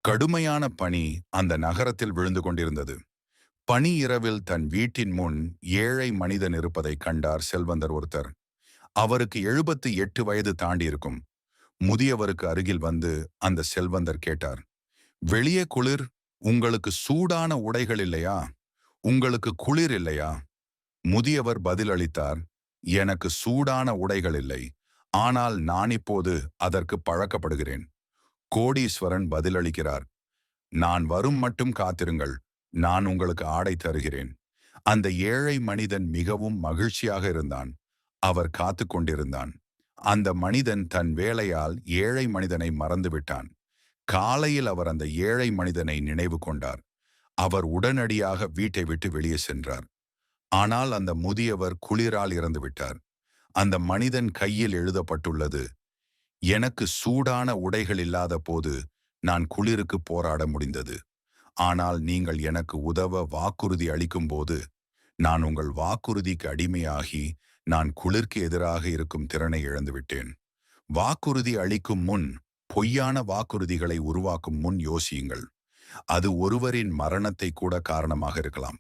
கடுமையான பனி அந்த நகரத்தில் விழுந்து கொண்டிருந்தது. பனி இரவில் தன் வீட்டின் முன் ஏழை மனிதன் இருப்பதைக் கண்டார் செல்வந்தர் ஒருத்தர். அவருக்கு 78 வயது தாண்டியிருக்கும். முதியவருக்கு அருகில் வந்து அந்த செல்வந்தர் கேட்டார், வெளியே குளிர், உங்களுக்கு சூடான உடைகள் இல்லையா? உங்களுக்கு குளிர் இல்லையா? முதியவர் பதிலளித்தார், எனக்கு சூடான உடைகள் இல்லை, ஆனால் நான் இப்போது அதற்கு பழக்கப்படுகிறேன். கோடீஸ்வரன் பதிலளிக்கிறார், நான் வரும் மட்டும் காத்திருங்கள், நான் உங்களுக்கு ஆடை தருகிறேன். அந்த ஏழை மனிதன் மிகவும் மகிழ்ச்சியாக இருந்தான். அவர் காத்து கொண்டிருந்தான். அந்த மனிதன் தன் வேலையால் ஏழை மனிதனை மறந்துவிட்டான். காலையில் அவர் அந்த ஏழை மனிதனை நினைவு கொண்டார். அவர் உடனடியாக வீட்டை விட்டு வெளியே சென்றார். ஆனால் அந்த முதியவர் குளிரால் இறந்து விட்டார். அந்த மனிதன் கையில் எழுதப்பட்டுள்ளது, எனக்கு சூடான உடைகள் இல்லாத போது நான் குளிருக்கு போராட முடிந்தது. ஆனால் நீங்கள் எனக்கு உதவ வாக்குறுதி அளிக்கும்போது நான் உங்கள் வாக்குறுதிக்கு அடிமையாகி நான் குளிர்க்கு எதிராக இருக்கும் திறனை இழந்துவிட்டேன். வாக்குறுதி அளிக்கும் முன், பொய்யான வாக்குறுதிகளை உருவாக்கும் முன் யோசியுங்கள். அது ஒருவரின் மரணத்தை கூட காரணமாக இருக்கலாம்.